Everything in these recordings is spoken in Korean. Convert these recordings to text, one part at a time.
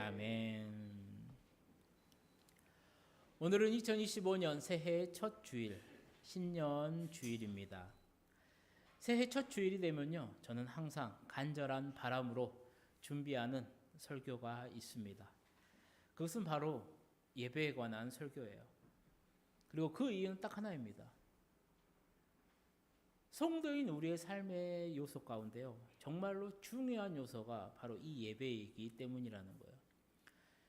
아멘. 오늘은 2025년 새해 첫 주일, 신년 주일입니다. 새해 첫 주일이 되면요, 저는 항상 간절한 바람으로 준비하는 설교가 있습니다. 그것은 바로 예배에 관한 설교예요. 그리고 그 이유는 딱 하나입니다. 성도인 우리의 삶의 요소 가운데요, 정말로 중요한 요소가 바로 이 예배이기 때문이라는 거예요.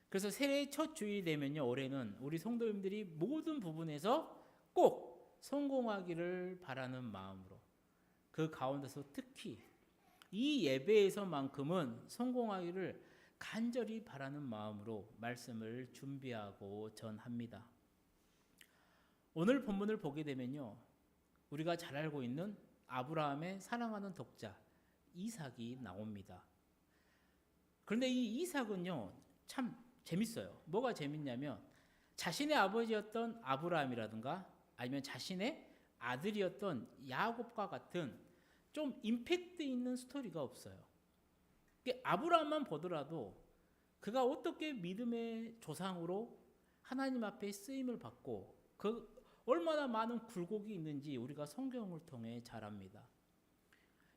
그래서 새해 첫 주일이 되면요, 올해는 우리 성도님들이 모든 부분에서 꼭 성공하기를 바라는 마음으로, 그 가운데서 특히 이 예배에서만큼은 성공하기를 간절히 바라는 마음으로 말씀을 준비하고 전합니다. 오늘 본문을 보게 되면요, 우리가 잘 알고 있는 아브라함의 사랑하는 독자 이삭이 나옵니다. 그런데 이 이삭은요, 참 재밌어요. 뭐가 재밌냐면 자신의 아버지였던 아브라함이라든가 아니면 자신의 아들이었던 야곱과 같은 좀 임팩트 있는 스토리가 없어요. 아브라함만 보더라도 그가 어떻게 믿음의 조상으로 하나님 앞에 쓰임을 받고 그 얼마나 많은 굴곡이 있는지 우리가 성경을 통해 잘 압니다.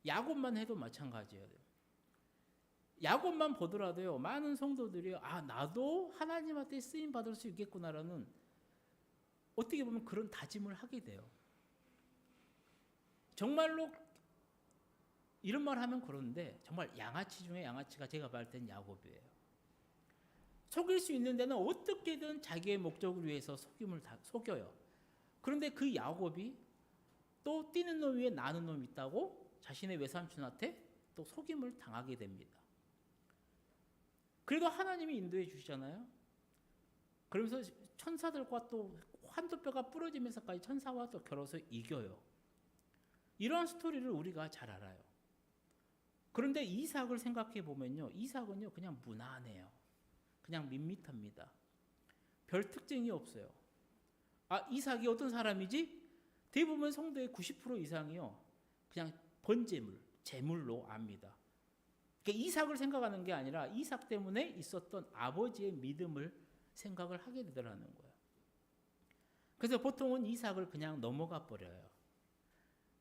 야곱만 해도 마찬가지예요. 야곱만 보더라도요, 많은 성도들이 나도 하나님한테 쓰임 받을 수 있겠구나라는, 어떻게 보면 그런 다짐을 하게 돼요. 정말로 이런 말 하면 그런데 정말 양아치 중에 양아치가 제가 봤을 땐 야곱이에요. 속일 수 있는 데는 어떻게든 자기의 목적을 위해서 속여요. 그런데 그 야곱이 또 뛰는 놈 위에 나는 놈이 있다고 자신의 외삼촌한테 또 속임을 당하게 됩니다. 그래도 하나님이 인도해 주시잖아요. 그러면서 천사들과 또 한두 뼈가 부러지면서까지 천사와 또 겨뤄서 이겨요. 이런 스토리를 우리가 잘 알아요. 그런데 이삭을 생각해 보면요, 이삭은요 그냥 무난해요. 그냥 밋밋합니다. 별 특징이 없어요. 이삭이 어떤 사람이지? 대부분 성도의 90% 이상이요, 그냥 번제물, 제물로 압니다. 그러니까 이삭을 생각하는 게 아니라 이삭 때문에 있었던 아버지의 믿음을 생각을 하게 되더라는 거예요. 그래서 보통은 이삭을 그냥 넘어가 버려요.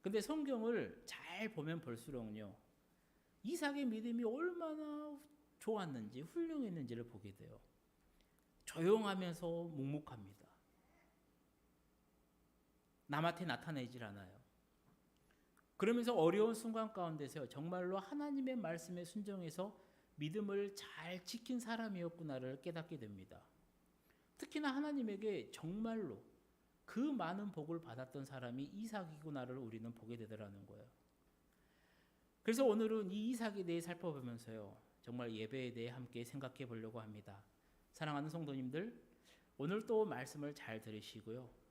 근데 성경을 잘 보면 볼수록요, 이삭의 믿음이 얼마나 좋았는지, 훌륭했는지를 보게 돼요. 조용하면서 묵묵합니다. 남한테 나타내질 않아요. 그러면서 어려운 순간 가운데서 정말로 하나님의 말씀에 순종해서 믿음을 잘 지킨 사람이었구나를 깨닫게 됩니다. 특히나 하나님에게 정말로 그 많은 복을 받았던 사람이 이삭이구나를 우리는 보게 되더라는 거예요. 그래서 오늘은 이 이삭에 대해 살펴보면서요, 정말 예배에 대해 함께 생각해 보려고 합니다. 사랑하는 성도님들, 오늘 또 말씀을 잘 들으시고요,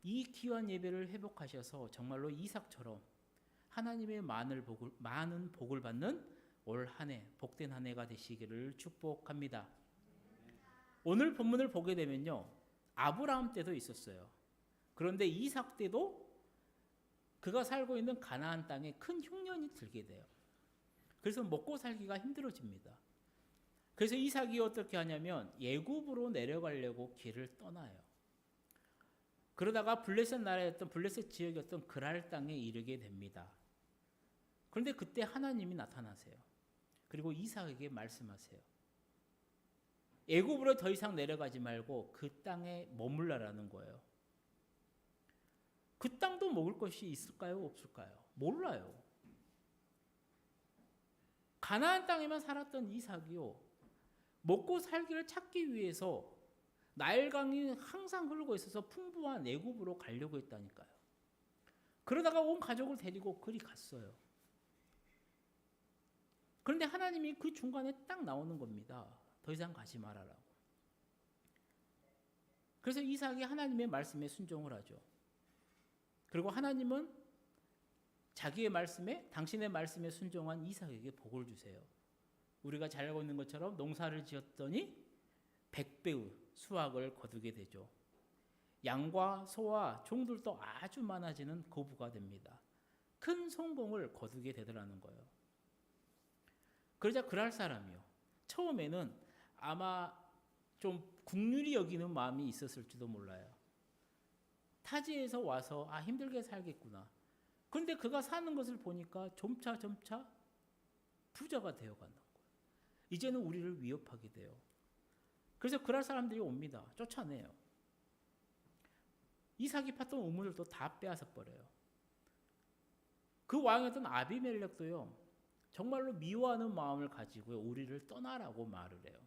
이 귀한 예배를 회복하셔서 정말로 이삭처럼 하나님의 많은 복을 받는 올 한 해, 복된 한 해가 되시기를 축복합니다. 오늘 본문을 보게 되면요, 아브라함 때도 있었어요. 그런데 이삭 때도 그가 살고 있는 가나안 땅에 큰 흉년이 들게 돼요. 그래서 먹고 살기가 힘들어집니다. 그래서 이삭이 어떻게 하냐면 애굽으로 내려가려고 길을 떠나요. 그러다가 블레셋 나라였던, 블레셋 지역이었던 그랄 땅에 이르게 됩니다. 그런데 그때 하나님이 나타나세요. 그리고 이삭에게 말씀하세요. 애굽으로 더 이상 내려가지 말고 그 땅에 머물라라는 거예요. 그 땅도 먹을 것이 있을까요, 없을까요? 몰라요. 가나안 땅에만 살았던 이삭이요, 먹고 살기를 찾기 위해서 나일강이 항상 흐르고 있어서 풍부한 애굽으로 가려고 했다니까요. 그러다가 온 가족을 데리고 그리 갔어요. 그런데 하나님이 그 중간에 딱 나오는 겁니다. 더 이상 가지 말아라고. 그래서 이삭이 하나님의 말씀에 순종을 하죠. 그리고 하나님은 자기의 말씀에, 당신의 말씀에 순종한 이삭에게 복을 주세요. 우리가 잘 알고 있는 것처럼 농사를 지었더니 100배의 수확을 거두게 되죠. 양과 소와 종들도 아주 많아지는 거부가 됩니다. 큰 성공을 거두게 되더라는 거예요. 그러자 그랄 사람이요, 처음에는 아마 좀 국률이 여기는 마음이 있었을지도 몰라요. 타지에서 와서 힘들게 살겠구나. 그런데 그가 사는 것을 보니까 점차 부자가 되어가는 거예요. 이제는 우리를 위협하게 돼요. 그래서 그럴 사람들이 옵니다. 쫓아내요. 이삭이 팠던 우물들도 다 빼앗아 버려요. 그 왕이었던 아비멜렉도요, 정말로 미워하는 마음을 가지고 우리를 떠나라고 말을 해요.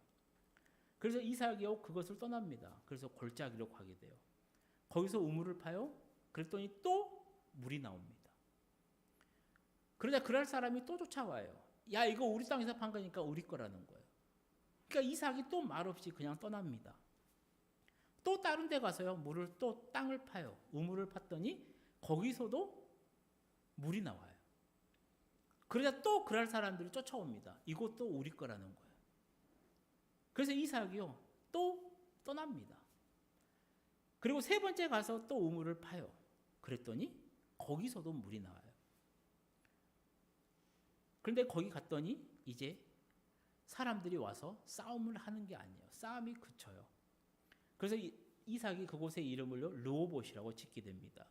그래서 이삭이요 그것을 떠납니다. 그래서 골짜기로 가게 돼요. 거기서 우물을 파요. 그랬더니 또 물이 나옵니다. 그러자 그럴 사람이 또 쫓아와요. 야, 이거 우리 땅에서 판 거니까 우리 거라는 거예요. 그러니까 이삭이 또 말없이 그냥 떠납니다. 또 다른 데 가서요, 또 땅을 파요. 우물을 팠더니 거기서도 물이 나와요. 그러자 또 그럴 사람들이 쫓아옵니다. 이것도 우리 거라는 거예요. 그래서 이삭이요 또 떠납니다. 그리고 세 번째 가서 또 우물을 파요. 그랬더니 거기서도 물이 나와요. 그런데 거기 갔더니 이제 사람들이 와서 싸움을 하는 게 아니에요. 싸움이 그쳐요. 그래서 이삭이 그곳의 이름을요 르호봇이라고 짓게 됩니다.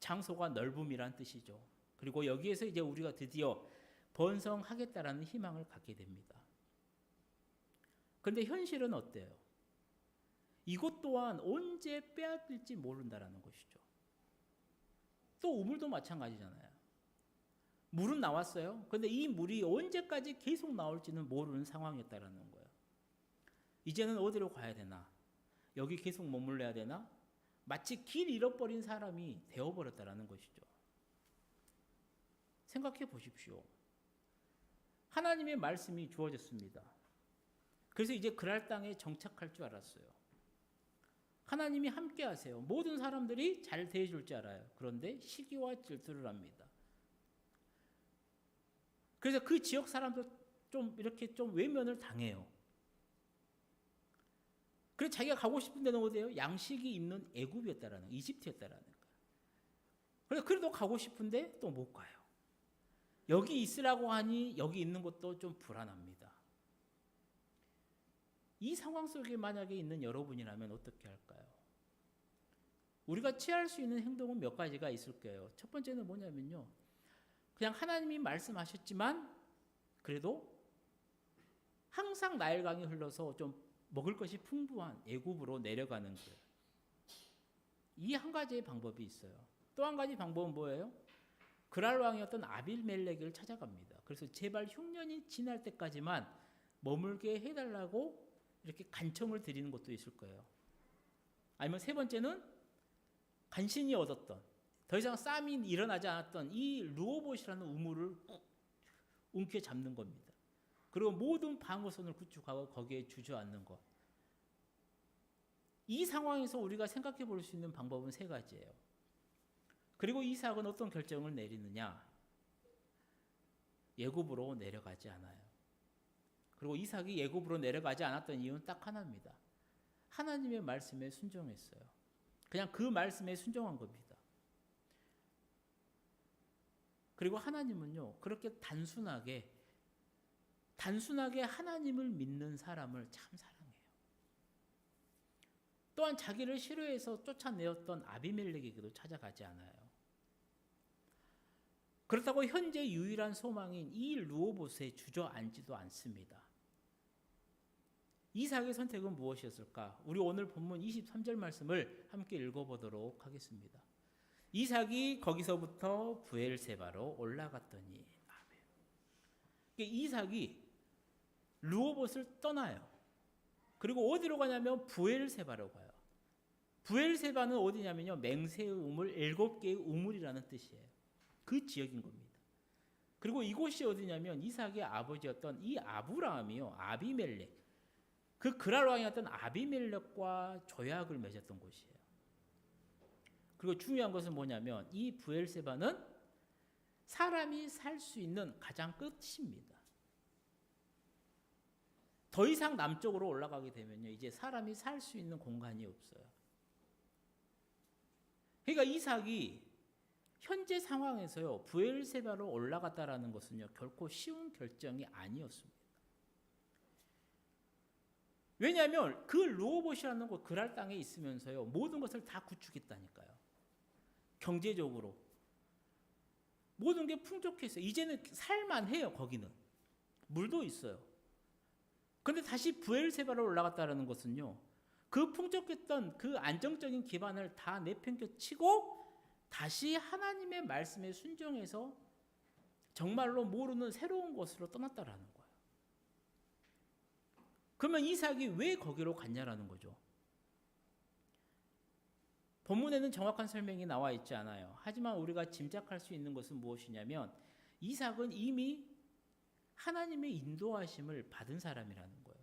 장소가 넓음이란 뜻이죠. 그리고 여기에서 이제 우리가 드디어 번성하겠다라는 희망을 갖게 됩니다. 그런데 현실은 어때요? 이것 또한 언제 빼앗길지 모른다라는 것이죠. 또 우물도 마찬가지잖아요. 물은 나왔어요. 그런데 이 물이 언제까지 계속 나올지는 모르는 상황이었다라는 거예요. 이제는 어디로 가야 되나? 여기 계속 머물러야 되나? 마치 길 잃어버린 사람이 되어버렸다라는 것이죠. 생각해 보십시오. 하나님의 말씀이 주어졌습니다. 그래서 이제 그랄 땅에 정착할 줄 알았어요. 하나님이 함께 하세요. 모든 사람들이 잘 대해줄 줄 알아요. 그런데 시기와 질투를 합니다. 그래서 그 지역 사람도 좀 이렇게 좀 외면을 당해요. 그래서 자기가 가고 싶은 데는 어디예요? 양식이 있는 애굽이었다라는, 이집트였다라는 거예요. 그래도 가고 싶은데 또 못 가요. 여기 있으라고 하니 여기 있는 것도 좀 불안합니다. 이 상황 속에 만약에 있는 여러분이라면 어떻게 할까요? 우리가 취할 수 있는 행동은 몇 가지가 있을 거예요. 첫 번째는 뭐냐면요, 그냥 하나님이 말씀하셨지만 그래도 항상 나일강이 흘러서 좀 먹을 것이 풍부한 애굽으로 내려가는 거예요. 이 한 가지의 방법이 있어요. 또 한 가지 방법은 뭐예요? 그랄 왕이었던 아빌멜렉을 찾아갑니다. 그래서 제발 흉년이 지날 때까지만 머물게 해달라고 이렇게 간청을 드리는 것도 있을 거예요. 아니면 세 번째는 간신히 얻었던, 더 이상 싸움이 일어나지 않았던 이 르호봇이라는 우물을 움켜잡는 겁니다. 그리고 모든 방어선을 구축하고 거기에 주저앉는 것. 이 상황에서 우리가 생각해 볼 수 있는 방법은 세 가지예요. 그리고 이삭은 어떤 결정을 내리느냐? 애굽으로 내려가지 않아요. 그리고 이삭이 애굽으로 내려가지 않았던 이유는 딱 하나입니다. 하나님의 말씀에 순종했어요. 그냥 그 말씀에 순종한 겁니다. 그리고 하나님은요, 그렇게 단순하게 하나님을 믿는 사람을 참 사랑해요. 또한 자기를 싫어해서 쫓아내었던 아비멜렉에게도 찾아가지 않아요. 그렇다고 현재 유일한 소망인 이 르호봇에 주저앉지도 않습니다. 이삭의 선택은 무엇이었을까? 우리 오늘 본문 23절 말씀을 함께 읽어보도록 하겠습니다. 이삭이 거기서부터 브엘세바로 올라갔더니, 아멘. 이삭이 르호봇을 떠나요. 그리고 어디로 가냐면 브엘세바로 가요. 브엘세바는 어디냐면요, 맹세의 우물, 7개의 우물이라는 뜻이에요. 그 지역인 겁니다. 그리고 이곳이 어디냐면 이삭의 아버지였던 이 아브라함이요, 아비멜렉, 그 그랄 왕이었던 아비멜렉과 조약을 맺었던 곳이에요. 그리고 중요한 것은 뭐냐면 이 브엘세바는 사람이 살 수 있는 가장 끝입니다. 더 이상 남쪽으로 올라가게 되면요, 이제 사람이 살 수 있는 공간이 없어요. 그러니까 이삭이 현재 상황에서요, 브엘세바로 올라갔다라는 것은요, 결코 쉬운 결정이 아니었습니다. 왜냐하면 그 르호봇이라는 곳 그랄 땅에 있으면서요 모든 것을 다 구축했다니까요. 경제적으로 모든 게 풍족했어요. 이제는 살만해요. 거기는 물도 있어요. 그런데 다시 브엘세바로 올라갔다는 것은요 그 풍족했던 그 안정적인 기반을 다 내팽개치고 다시 하나님의 말씀에 순종해서 정말로 모르는 새로운 곳으로 떠났다라는 거예요. 그러면 이삭이 왜 거기로 갔냐라는 거죠. 본문에는 정확한 설명이 나와 있지 않아요. 하지만 우리가 짐작할 수 있는 것은 무엇이냐면 이삭은 이미 하나님의 인도하심을 받은 사람이라는 거예요.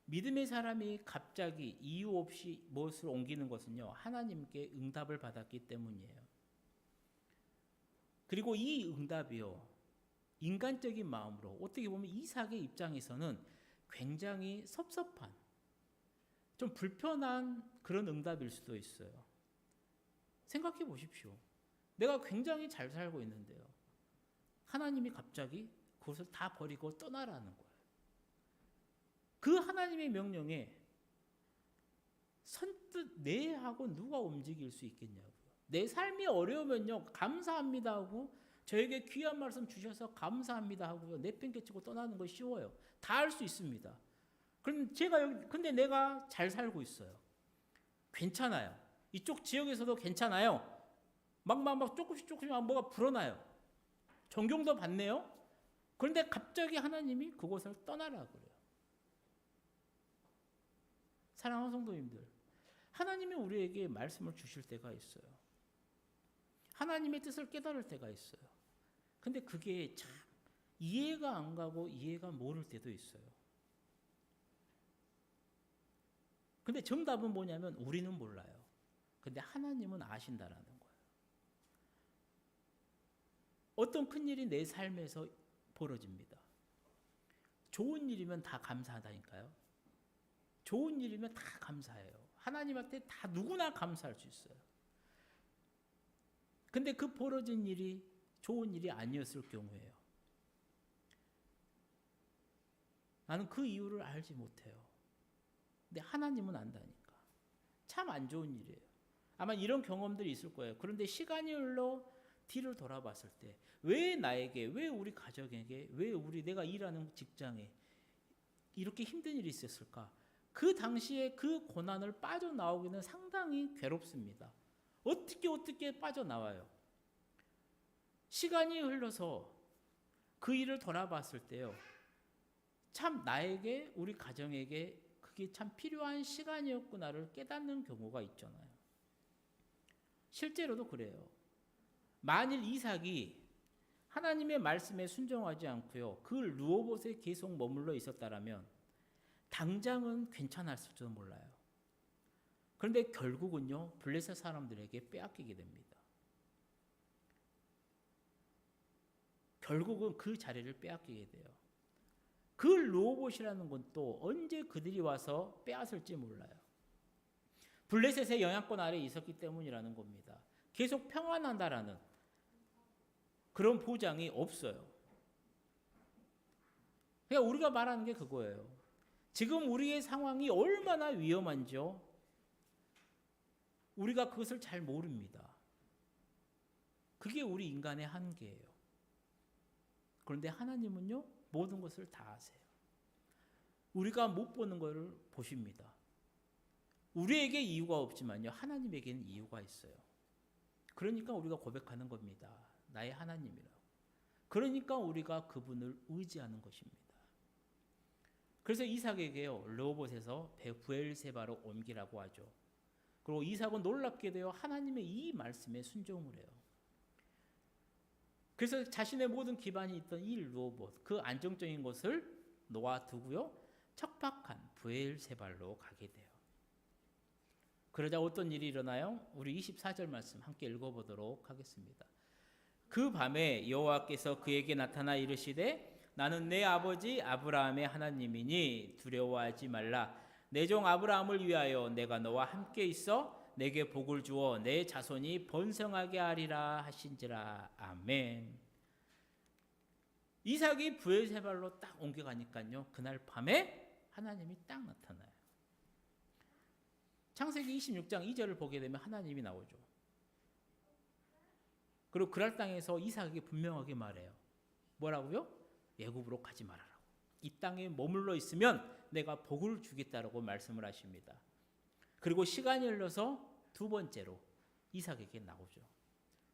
믿음의 사람이 갑자기 이유 없이 무엇을 옮기는 것은요 하나님께 응답을 받았기 때문이에요. 그리고 이 응답이요 인간적인 마음으로 어떻게 보면 이삭의 입장에서는 굉장히 섭섭한 좀 불편한 그런 응답일 수도 있어요. 생각해 보십시오. 내가 굉장히 잘 살고 있는데요 하나님이 갑자기 그것을 다 버리고 떠나라는 거예요. 그 하나님의 명령에 선뜻 네 하고 누가 움직일 수 있겠냐고요. 내 삶이 어려우면요 감사합니다 하고 저에게 귀한 말씀 주셔서 감사합니다 하고요 내팽개치고 떠나는 거 쉬워요. 다 할 수 있습니다. 그럼 근데 내가 잘 살고 있어요. 괜찮아요. 이쪽 지역에서도 괜찮아요. 막 조금씩 뭐가 불어나요. 존경도 받네요. 그런데 갑자기 하나님이 그곳을 떠나라 그래요. 사랑하는 성도님들, 하나님이 우리에게 말씀을 주실 때가 있어요. 하나님의 뜻을 깨달을 때가 있어요. 근데 그게 참 이해가 안 가고 이해가 모를 때도 있어요. 근데 정답은 뭐냐면 우리는 몰라요. 근데 하나님은 아신다라는 거예요. 어떤 큰일이 내 삶에서 벌어집니다. 좋은 일이면 다 감사하다니까요. 좋은 일이면 다 감사해요. 하나님한테 다 누구나 감사할 수 있어요. 근데 그 벌어진 일이 좋은 일이 아니었을 경우에요. 나는 그 이유를 알지 못해요. 근데 하나님은 안다니까. 참 안 좋은 일이에요. 아마 이런 경험들이 있을 거예요. 그런데 시간이 흘러 뒤를 돌아봤을 때 왜 나에게, 왜 우리 가족에게, 왜 내가 일하는 직장에 이렇게 힘든 일이 있었을까? 그 당시에 그 고난을 빠져나오기는 상당히 괴롭습니다. 어떻게 빠져나와요? 시간이 흘러서 그 일을 돌아봤을 때요. 참 나에게, 우리 가정에게 그게 참 필요한 시간이었구나를 깨닫는 경우가 있잖아요. 실제로도 그래요. 만일 이삭이 하나님의 말씀에 순종하지 않고요. 그 르호봇에 계속 머물러 있었다라면 당장은 괜찮았을지도 몰라요. 그런데 결국은요. 블레셋 사람들에게 빼앗기게 됩니다. 결국은 그 자리를 빼앗기게 돼요. 그 르호봇이라는 건 또 언제 그들이 와서 빼앗을지 몰라요. 블레셋의 영향권 아래에 있었기 때문이라는 겁니다. 계속 평안한다라는 그런 보장이 없어요. 그러니까 우리가 말하는 게 그거예요. 지금 우리의 상황이 얼마나 위험한지요. 우리가 그것을 잘 모릅니다. 그게 우리 인간의 한계예요. 그런데 하나님은요. 모든 것을 다 아세요. 우리가 못 보는 것을 보십니다. 우리에게 이유가 없지만요. 하나님에게는 이유가 있어요. 그러니까 우리가 고백하는 겁니다. 나의 하나님이라고. 그러니까 우리가 그분을 의지하는 것입니다. 그래서 이삭에게요. 르호봇에서 브엘세바로 옮기라고 하죠. 그리고 이삭은 놀랍게도요. 하나님의 이 말씀에 순종을 해요. 그래서 자신의 모든 기반이 있던 이 르호봇, 그 안정적인 곳을 놓아두고요. 척박한 브엘세바로 가게 돼요. 그러자 어떤 일이 일어나요? 우리 24절 말씀 함께 읽어보도록 하겠습니다. 그 밤에 여호와께서 그에게 나타나 이르시되 나는 내 아버지 아브라함의 하나님이니 두려워하지 말라. 내 종 아브라함을 위하여 내가 너와 함께 있어 내게 복을 주어 내 자손이 번성하게 하리라 하신지라. 아멘. 이삭이 브엘세바로 딱 옮겨가니까요. 그날 밤에 하나님이 딱 나타나요. 창세기 26장 2절을 보게 되면 하나님이 나오죠. 그리고 그랄 땅에서 이삭에게 분명하게 말해요. 뭐라고요? 애굽으로 가지 말아라고. 이 땅에 머물러 있으면 내가 복을 주겠다라고 말씀을 하십니다. 그리고 시간이 흘러서 두 번째로 이삭에게 나오죠.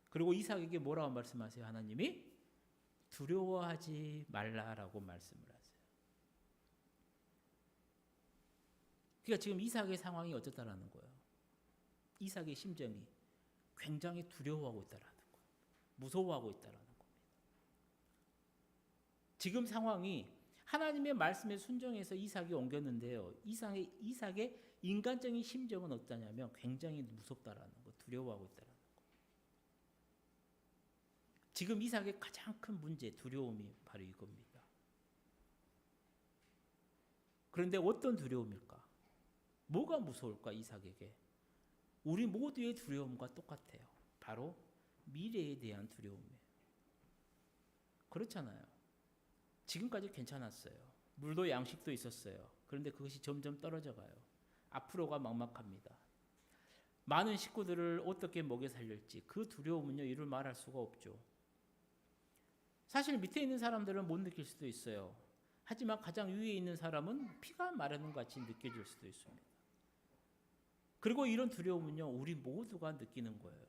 그리고 이삭에게 뭐라고 말씀하세요? 하나님이 두려워하지 말라라고 말씀을 하세요. 그러니까 지금 이삭의 상황이 어떻다라는 거예요? 이삭의 심정이 굉장히 두려워하고 있다라는 거예요. 무서워하고 있다라는 겁니다. 지금 상황이 하나님의 말씀에 순종해서 이삭이 옮겼는데요. 이삭의 인간적인 심정은 어떠냐면 굉장히 무섭다라는 거, 두려워하고 있다라는 거. 지금 이삭의 가장 큰 문제, 두려움이 바로 이겁니다. 그런데 어떤 두려움일까? 뭐가 무서울까 이삭에게? 우리 모두의 두려움과 똑같아요. 바로 미래에 대한 두려움이에요. 그렇잖아요. 지금까지 괜찮았어요. 물도 양식도 있었어요. 그런데 그것이 점점 떨어져 가요. 앞으로가 막막합니다. 많은 식구들을 어떻게 먹여 살릴지 그 두려움은요, 이를 말할 수가 없죠. 사실 밑에 있는 사람들은 못 느낄 수도 있어요. 하지만 가장 위에 있는 사람은 피가 마르는 것 같이 느껴질 수도 있습니다. 그리고 이런 두려움은요, 우리 모두가 느끼는 거예요.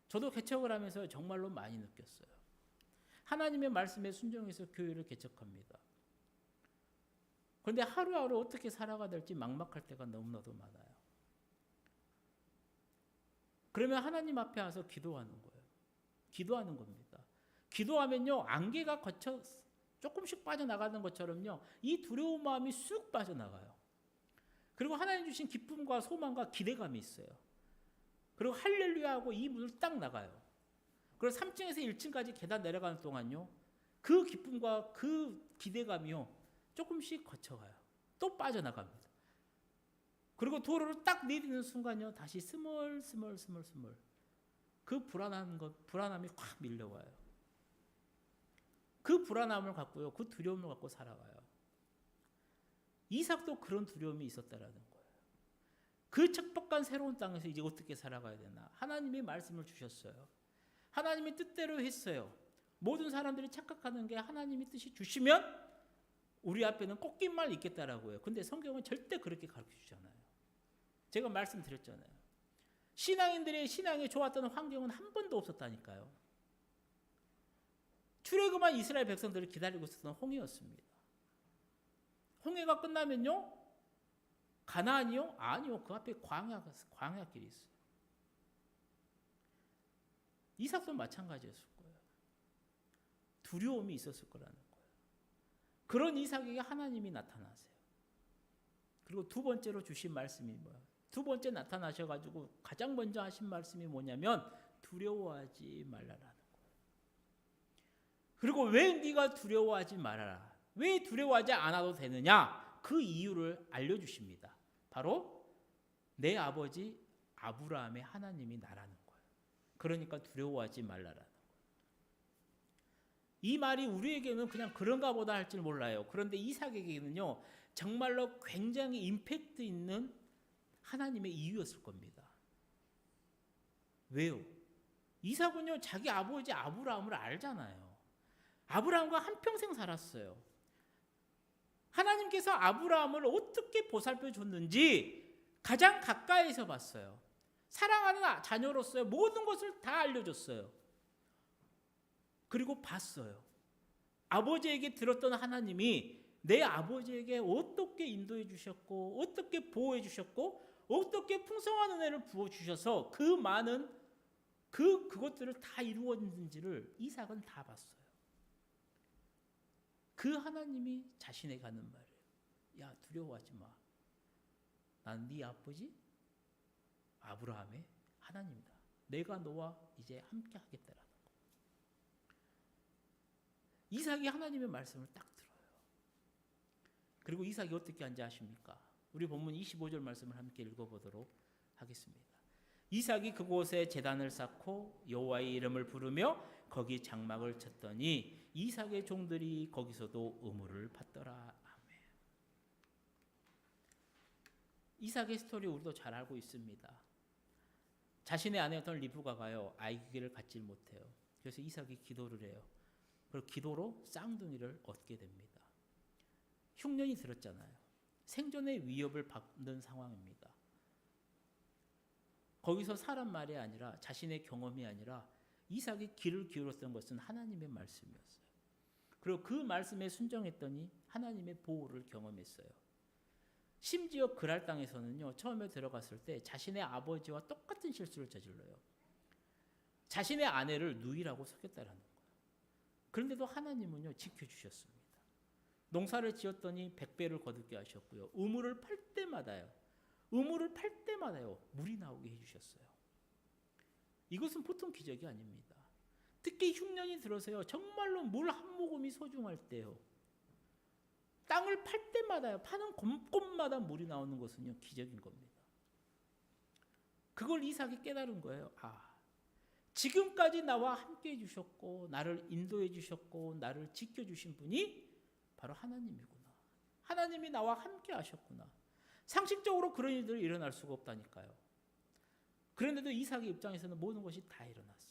저도 개척을 하면서 정말로 많이 느꼈어요. 하나님의 말씀에 순종해서 교회를 개척합니다. 그런데 하루하루 어떻게 살아가 될지 막막할 때가 너무나도 많아요. 그러면 하나님 앞에 와서 기도하는 거예요. 기도하는 겁니다. 기도하면요, 안개가 거쳐 조금씩 빠져나가는 것처럼요, 이 두려운 마음이 쑥 빠져나가요. 그리고 하나님 주신 기쁨과 소망과 기대감이 있어요. 그리고 할렐루야 하고 이 문을 딱 나가요. 그리고 3층에서 1층까지 계단 내려가는 동안요, 그 기쁨과 그 기대감이요, 조금씩 거쳐가요. 또 빠져나갑니다. 그리고 도로를 딱 내리는 순간요, 다시 스멀스멀 그 불안함이 확 밀려와요. 그 불안함을 갖고요, 그 두려움을 갖고 살아가요. 이삭도 그런 두려움이 있었다라는 거예요. 그 척박한 새로운 땅에서 이제 어떻게 살아가야 되나? 하나님이 말씀을 주셨어요. 하나님이 뜻대로 했어요. 모든 사람들이 착각하는 게 하나님이 뜻이 주시면 우리 앞에는 꽃길만 있겠다라고 해요. 근데 성경은 절대 그렇게 가르쳐주잖아요. 제가 말씀드렸잖아요. 신앙인들의 신앙이 좋았던 환경은 한 번도 없었다니까요. 출애굽한 이스라엘 백성들을 기다리고 있었던 홍해였습니다. 홍해가 끝나면요, 가나안이요? 아니요, 그 앞에 광야길이 있어요. 이삭도 마찬가지였을 거예요. 두려움이 있었을 거라는 거예요. 그런 이삭에게 하나님이 나타나세요. 그리고 두 번째로 주신 말씀이 뭐예요? 두 번째 나타나셔가지고 가장 먼저 하신 말씀이 뭐냐면 두려워하지 말라라는 거예요. 그리고 왜 네가 두려워하지 말아라? 왜 두려워하지 않아도 되느냐? 그 이유를 알려주십니다. 바로 내 아버지 아브라함의 하나님이 나라는 거예요. 그러니까 두려워하지 말라라는 거예요. 이 말이 우리에게는 그냥 그런가 보다 할 줄 몰라요. 그런데 이삭에게는요, 정말로 굉장히 임팩트 있는 하나님의 이유였을 겁니다. 왜요? 이삭은요, 자기 아버지 아브라함을 알잖아요. 아브라함과 한평생 살았어요. 하나님께서 아브라함을 어떻게 보살펴 줬는지 가장 가까이서 봤어요. 사랑하는 자녀로서의 모든 것을 다 알려줬어요. 그리고 봤어요. 아버지에게 들었던 하나님이 내 아버지에게 어떻게 인도해 주셨고, 어떻게 보호해 주셨고, 어떻게 풍성한 은혜를 부어주셔서 그 많은 그것들을 다 이루었는지를 이삭은 다 봤어요. 그 하나님이 자신에게 하는 말이에요. 야, 두려워하지 마. 난 네 아버지 아브라함의 하나님이다. 내가 너와 이제 함께 하겠다라는 거. 이삭이 하나님의 말씀을 딱 들어요. 그리고 이삭이 어떻게 한지 아십니까? 우리 본문 25절 말씀을 함께 읽어보도록 하겠습니다. 이삭이 그곳에 제단을 쌓고 여호와의 이름을 부르며 거기 장막을 쳤더니 이삭의 종들이 거기서도 의무를 받더라. 아멘. 이삭의 스토리 우리도 잘 알고 있습니다. 자신의 아내였던 리브가가요, 아기를 갖지 못해요. 그래서 이삭이 기도를 해요. 그리고 기도로 쌍둥이를 얻게 됩니다. 흉년이 들었잖아요. 생존의 위협을 받는 상황입니다. 거기서 사람 말이 아니라 자신의 경험이 아니라 이삭이 귀를 기울였던 것은 하나님의 말씀이었어요. 그리고 그 말씀에 순종했더니 하나님의 보호를 경험했어요. 심지어 그랄 땅에서는요, 처음에 들어갔을 때 자신의 아버지와 똑같은 실수를 저질러요. 자신의 아내를 누이라고 속였다라는 거예요. 그런데도 하나님은요, 지켜주셨습니다. 농사를 지었더니 100배를 거두게 하셨고요. 우물을 팔 때마다요, 물이 나오게 해주셨어요. 이것은 보통 기적이 아닙니다. 특히 흉년이 들어서요, 정말로 물 한 모금이 소중할 때요, 땅을 팔 때마다요, 파는 곳곳마다 물이 나오는 것은요, 기적인 겁니다. 그걸 이삭이 깨달은 거예요. 지금까지 나와 함께 해주셨고 나를 인도해 주셨고 나를 지켜주신 분이 바로 하나님이구나. 하나님이 나와 함께 하셨구나. 상식적으로 그런 일들이 일어날 수가 없다니까요. 그런데도 이삭의 입장에서는 모든 것이 다 일어났어요.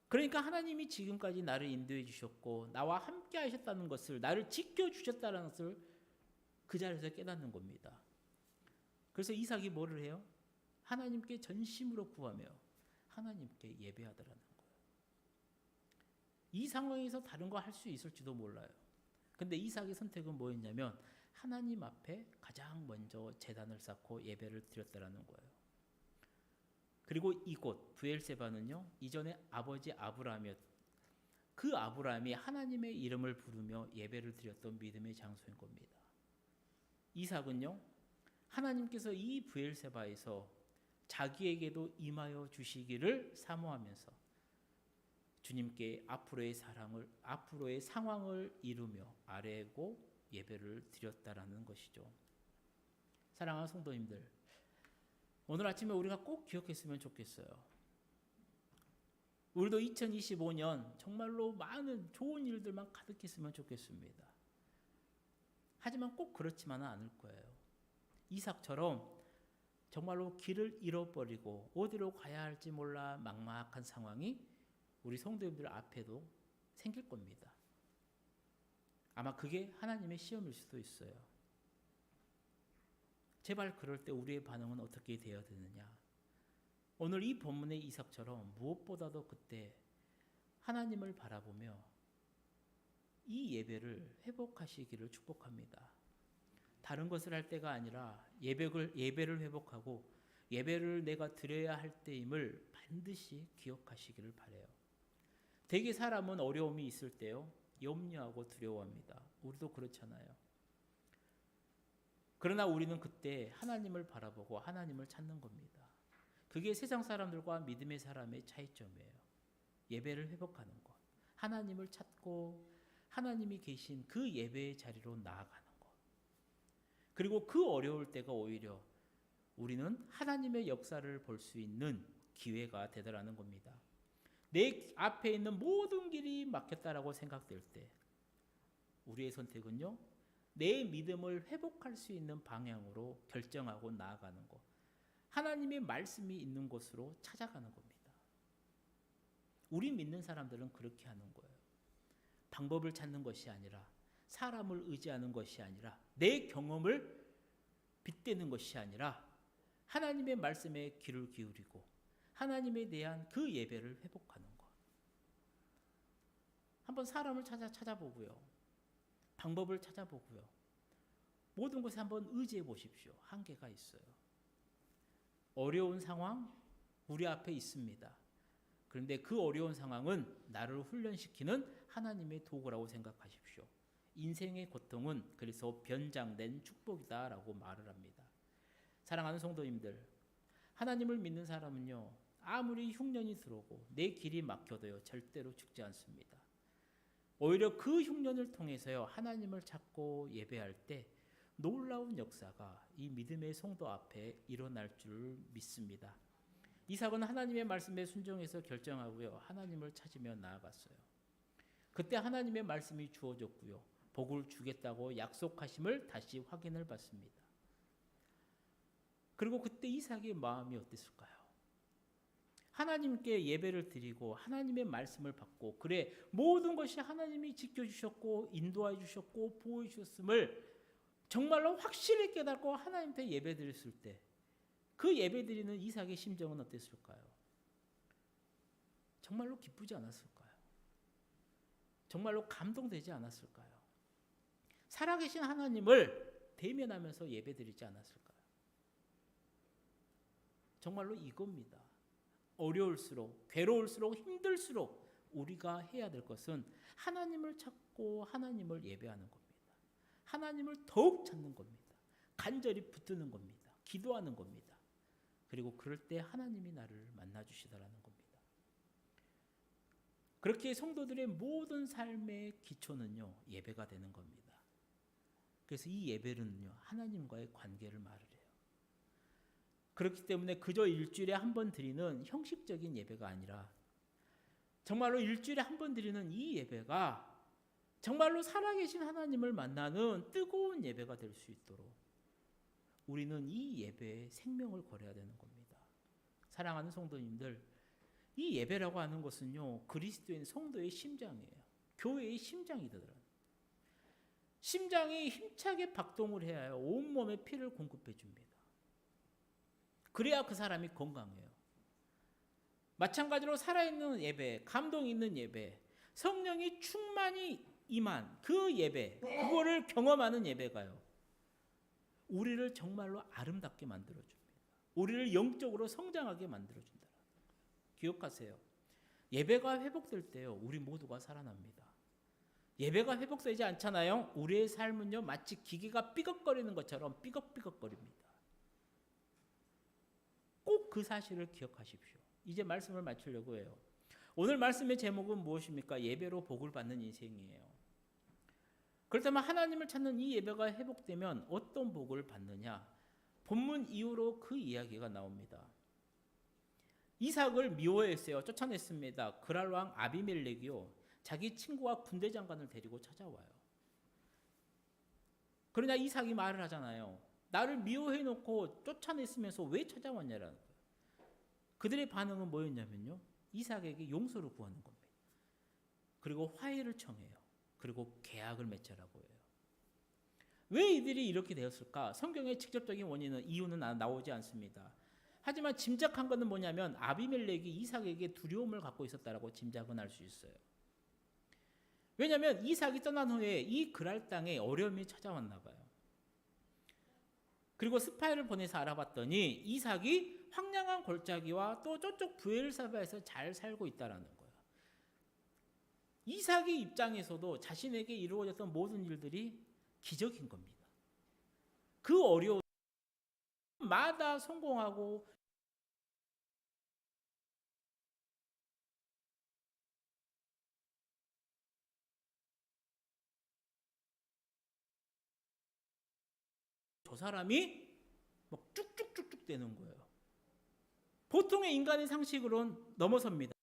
그러니까 하나님이 지금까지 나를 인도해 주셨고 나와 함께 하셨다는 것을, 나를 지켜주셨다는 것을 그 자리에서 깨닫는 겁니다. 그래서 이삭이 뭐를 해요? 하나님께 전심으로 구하며 하나님께 예배하더라는 거예요. 이 상황에서 다른 거 할 수 있을지도 몰라요. 근데 이삭의 선택은 뭐였냐면 하나님 앞에 가장 먼저 제단을 쌓고 예배를 드렸다라는 거예요. 그리고 이곳 브엘세바는요, 이전에 아버지 아브라함이었, 그 아브라함이 하나님의 이름을 부르며 예배를 드렸던 믿음의 장소인 겁니다. 이삭은요, 하나님께서 이 브엘세바에서 자기에게도 임하여 주시기를 사모하면서 주님께 앞으로의 상황을 이루며 아뢰고 예배를 드렸다라는 것이죠. 사랑하는 성도님들, 오늘 아침에 우리가 꼭 기억했으면 좋겠어요. 우리도 2025년 정말로 많은 좋은 일들만 가득했으면 좋겠습니다. 하지만 꼭 그렇지만은 않을 거예요. 이삭처럼 정말로 길을 잃어버리고 어디로 가야 할지 몰라 막막한 상황이 우리 성도님들 앞에도 생길 겁니다. 아마 그게 하나님의 시험일 수도 있어요. 제발 그럴 때 우리의 반응은 어떻게 되어야 되느냐? 오늘 이 본문의 이삭처럼 무엇보다도 그때 하나님을 바라보며 이 예배를 회복하시기를 축복합니다. 다른 것을 할 때가 아니라 예배를 회복하고 예배를 내가 드려야 할 때임을 반드시 기억하시기를 바라요. 대개 사람은 어려움이 있을 때요, 염려하고 두려워합니다. 우리도 그렇잖아요. 그러나 우리는 그때 하나님을 바라보고 하나님을 찾는 겁니다. 그게 세상 사람들과 믿음의 사람의 차이점이에요. 예배를 회복하는 것, 하나님을 찾고 하나님이 계신 그 예배의 자리로 나아가는 것. 그리고 그 어려울 때가 오히려 우리는 하나님의 역사를 볼 수 있는 기회가 되더라는 겁니다. 내 앞에 있는 모든 길이 막혔다라고 생각될 때 우리의 선택은요, 내 믿음을 회복할 수 있는 방향으로 결정하고 나아가는 것, 하나님의 말씀이 있는 곳으로 찾아가는 겁니다. 우리 믿는 사람들은 그렇게 하는 거예요. 방법을 찾는 것이 아니라, 사람을 의지하는 것이 아니라, 내 경험을 빗대는 것이 아니라 하나님의 말씀에 귀를 기울이고 하나님에 대한 그 예배를 회복하는 것. 한번 사람을 찾아보고요, 방법을 찾아보고요, 모든 것에 한번 의지해 보십시오. 한계가 있어요. 어려운 상황 우리 앞에 있습니다. 그런데 그 어려운 상황은 나를 훈련시키는 하나님의 도구라고 생각하십시오. 인생의 고통은 그래서 변장된 축복이다라고 말을 합니다. 사랑하는 성도님들, 하나님을 믿는 사람은요, 아무리 흉년이 들어오고 내 길이 막혀도요, 절대로 죽지 않습니다. 오히려 그 흉년을 통해서요, 하나님을 찾고 예배할 때 놀라운 역사가 이 믿음의 성도 앞에 일어날 줄 믿습니다. 이삭은 하나님의 말씀에 순종해서 결정하고요, 하나님을 찾으며 나아갔어요. 그때 하나님의 말씀이 주어졌고요, 복을 주겠다고 약속하심을 다시 확인을 받습니다. 그리고 그때 이삭의 마음이 어땠을까요? 하나님께 예배를 드리고 하나님의 말씀을 받고 그래 모든 것이 하나님이 지켜주셨고 인도해 주셨고 보호해 주셨음을 정말로 확실히 깨닫고 하나님께 예배 드렸을 때 그 예배 드리는 이삭의 심정은 어땠을까요? 정말로 기쁘지 않았을까요? 정말로 감동되지 않았을까요? 살아계신 하나님을 대면하면서 예배 드리지 않았을까요? 정말로 이겁니다. 어려울수록 괴로울수록 힘들수록 우리가 해야 될 것은 하나님을 찾고 하나님을 예배하는 겁니다. 하나님을 더욱 찾는 겁니다. 간절히 붙드는 겁니다. 기도하는 겁니다. 그리고 그럴 때 하나님이 나를 만나주시더라는 겁니다. 그렇게 성도들의 모든 삶의 기초는요 예배가 되는 겁니다. 그래서 이 예배는요 하나님과의 관계를 말을 해요. 그렇기 때문에 그저 일주일에 한 번 드리는 형식적인 예배가 아니라 정말로 일주일에 한 번 드리는 이 예배가 정말로 살아계신 하나님을 만나는 뜨거운 예배가 될 수 있도록 우리는 이 예배에 생명을 걸어야 되는 겁니다. 사랑하는 성도님들, 이 예배라고 하는 것은요 그리스도인 성도의 심장이에요. 교회의 심장이더라고요. 심장이 힘차게 박동을 해야 온몸에 피를 공급해 줍니다. 그래야 그 사람이 건강해요. 마찬가지로 살아있는 예배, 감동 있는 예배, 성령이 충만히 임한 그 예배, 그거를 경험하는 예배가요 우리를 정말로 아름답게 만들어줍니다. 우리를 영적으로 성장하게 만들어준다. 기억하세요. 예배가 회복될 때요 우리 모두가 살아납니다. 예배가 회복되지 않잖아요. 우리의 삶은요 마치 기계가 삐걱거리는 것처럼 삐걱삐걱거립니다. 꼭 그 사실을 기억하십시오. 이제 말씀을 마치려고 해요. 오늘 말씀의 제목은 무엇입니까? 예배로 복을 받는 인생이에요. 그렇다면 하나님을 찾는 이 예배가 회복되면 어떤 복을 받느냐? 본문 이후로 그 이야기가 나옵니다. 이삭을 미워했어요. 쫓아냈습니다. 그랄 왕 아비멜렉이요 자기 친구와 군대 장관을 데리고 찾아와요. 그러나 이삭이 말을 하잖아요. 나를 미워해놓고 쫓아냈으면서 왜 찾아왔냐라는 거예요. 그들의 반응은 뭐였냐면요. 이삭에게 용서를 구하는 겁니다. 그리고 화해를 청해요. 그리고 계약을 맺자라고 해요. 왜 이들이 이렇게 되었을까? 성경의 직접적인 원인은 이유는 나오지 않습니다. 하지만 짐작한 것은 뭐냐면 아비멜렉이 이삭에게 두려움을 갖고 있었다라고 짐작은 할 수 있어요. 왜냐하면 이삭이 떠난 후에 이 그랄 땅에 어려움이 찾아왔나 봐요. 그리고 스파이를 보내서 알아봤더니 이삭이 황량한 골짜기와 또 저쪽 브엘사바에서 잘 살고 있다라는 거예요. 이삭의 입장에서도 자신에게 이루어졌던 모든 일들이 기적인 겁니다. 그 어려움 마다 성공하고 저 사람이 막 쭉쭉쭉쭉 되는 거예요. 보통의 인간의 상식으로는 넘어섭니다.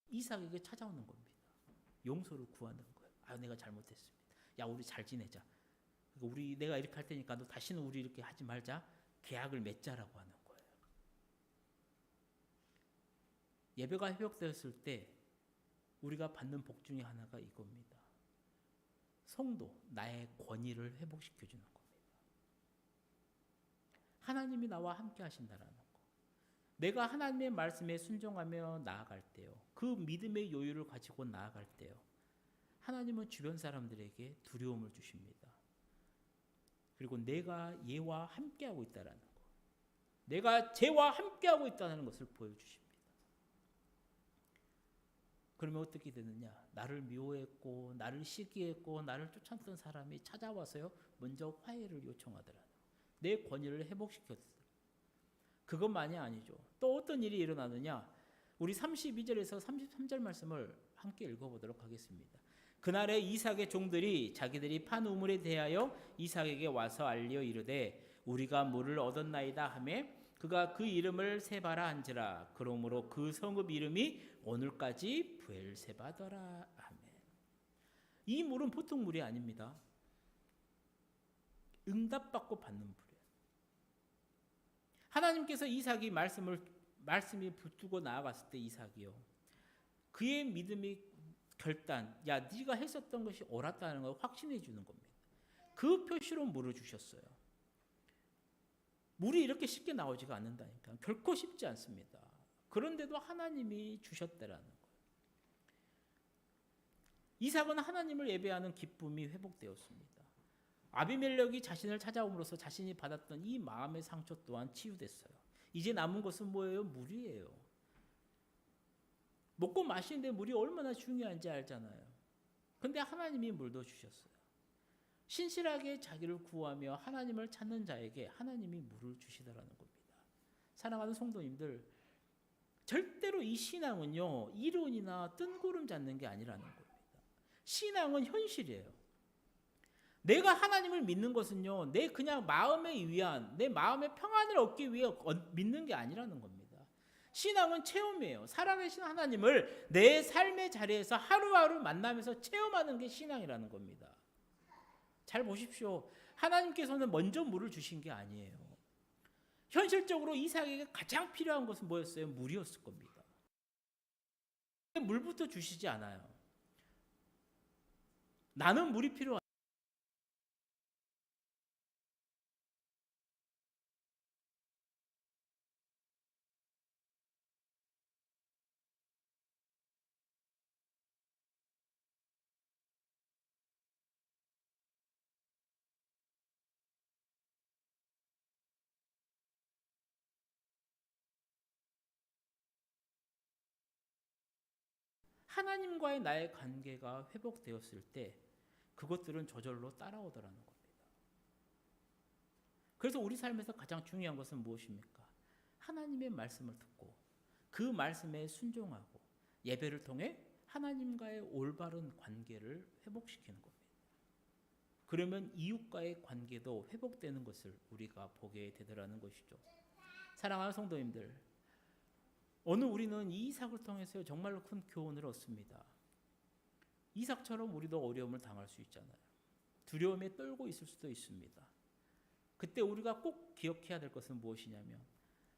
이삭에게 찾아오는 겁니다. 용서를 구하는 거예요. 아, 내가 잘못했습니다. 야, 우리 잘 지내자. 우리 내가 이렇게 할 테니까 너 다시는 우리 이렇게 하지 말자. 계약을 맺자라고 하는 거예요. 예배가 회복되었을 때 우리가 받는 복 중에 하나가 이겁니다. 성도, 나의 권위를 회복시켜 주는 겁니다. 하나님이 나와 함께 하신다라는 거. 내가 하나님의 말씀에 순종하며 나아갈 때요. 그 믿음의 여유를 가지고 나아갈 때요. 하나님은 주변 사람들에게 두려움을 주십니다. 그리고 내가 얘와 함께하고 있다는 거. 내가 쟤와 함께하고 있다는 것을 보여주십니다. 그러면 어떻게 되느냐? 나를 미워했고 나를 시기했고 나를 쫓았던 사람이 찾아와서요. 먼저 화해를 요청하더라고요. 내 권위를 회복시켰어요. 그것만이 아니죠. 또 어떤 일이 일어나느냐? 우리 32절에서 33절 말씀을 함께 읽어보도록 하겠습니다. 그날에 이삭의 종들이 자기들이 판 우물에 대하여 이삭에게 와서 알려 이르되 우리가 물을 얻었나이다 하매 그가 그 이름을 세바라 한지라. 그러므로 그 성읍 이름이 오늘까지 브엘세바더라. 아멘. 이 물은 보통 물이 아닙니다. 응답받고 받는 물이에요. 하나님께서 이삭이 말씀이 붙들고 나아갔을 때 이삭이요, 그의 믿음이 결단, 야 네가 했었던 것이 옳았다는 걸 확신해 주는 겁니다. 그 표시로 물을 주셨어요. 물이 이렇게 쉽게 나오지가 않는다니까. 결코 쉽지 않습니다. 그런데도 하나님이 주셨다라는 거예요. 이삭은 하나님을 예배하는 기쁨이 회복되었습니다. 아비멜렉이 자신을 찾아옴으로써 자신이 받았던 이 마음의 상처 또한 치유됐어요. 이제 남은 것은 뭐예요? 물이에요. 먹고 마시는데 물이 얼마나 중요한지 알잖아요. 근데 하나님이 물도 주셨어요. 신실하게 자기를 구하며 하나님을 찾는 자에게 하나님이 물을 주시더라는 겁니다. 사랑하는 성도님들, 절대로 이 신앙은요, 이론이나 뜬구름 잡는 게 아니라는 겁니다. 신앙은 현실이에요. 내가 하나님을 믿는 것은요, 내 그냥 마음의 위안, 내 마음의 평안을 얻기 위해 믿는 게 아니라는 겁니다. 신앙은 체험이에요. 살아계신 하나님을 내 삶의 자리에서 하루하루 만나면서 체험하는 게 신앙이라는 겁니다. 잘 보십시오. 하나님께서는 먼저 물을 주신 게 아니에요. 현실적으로 이삭에게 가장 필요한 것은 뭐였어요? 물이었을 겁니다. 물부터 주시지 않아요. 나는 물이 필요하다. 하나님과의 나의 관계가 회복되었을 때 그것들은 저절로 따라오더라는 겁니다. 그래서 우리 삶에서 가장 중요한 것은 무엇입니까? 하나님의 말씀을 듣고 그 말씀에 순종하고 예배를 통해 하나님과의 올바른 관계를 회복시키는 겁니다. 그러면 이웃과의 관계도 회복되는 것을 우리가 보게 되더라는 것이죠. 사랑하는 성도님들, 오늘 우리는 이 이삭을 통해서 정말로 큰 교훈을 얻습니다. 이삭처럼 우리도 어려움을 당할 수 있잖아요. 두려움에 떨고 있을 수도 있습니다. 그때 우리가 꼭 기억해야 될 것은 무엇이냐면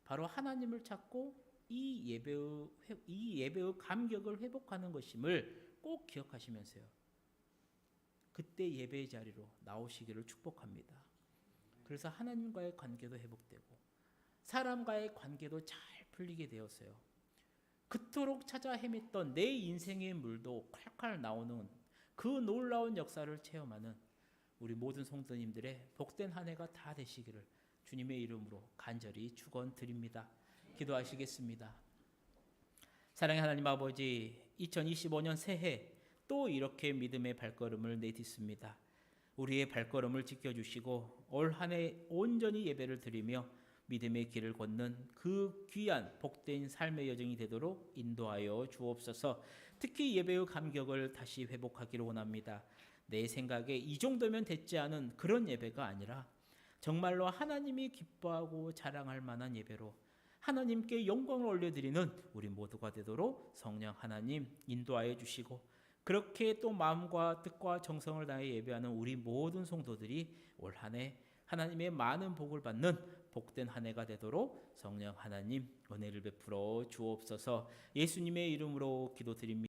바로 하나님을 찾고 이 예배의 감격을 회복하는 것임을 꼭 기억하시면서요, 그때 예배의 자리로 나오시기를 축복합니다. 그래서 하나님과의 관계도 회복되고 사람과의 관계도 잘 풀리게 되었어요. 그토록 찾아 헤맸던 내 인생의 물도 콸콸 나오는 그 놀라운 역사를 체험하는 우리 모든 성도님들의 복된 한 해가 다 되시기를 주님의 이름으로 간절히 축원드립니다. 기도하시겠습니다. 사랑의 하나님 아버지, 2025년 새해 또 이렇게 믿음의 발걸음을 내딛습니다. 우리의 발걸음을 지켜주시고 올 한 해 온전히 예배를 드리며 믿음의 길을 걷는 그 귀한 복된 삶의 여정이 되도록 인도하여 주옵소서. 특히 예배의 감격을 다시 회복하기를 원합니다. 내 생각에 이 정도면 됐지 않은 그런 예배가 아니라 정말로 하나님이 기뻐하고 자랑할 만한 예배로 하나님께 영광을 올려드리는 우리 모두가 되도록 성령 하나님 인도하여 주시고, 그렇게 또 마음과 뜻과 정성을 다해 예배하는 우리 모든 성도들이 올 한 해 하나님의 많은 복을 받는 복된 한 해가 되도록 성령 하나님 은혜를 베풀어 주옵소서. 예수님의 이름으로 기도드립니다.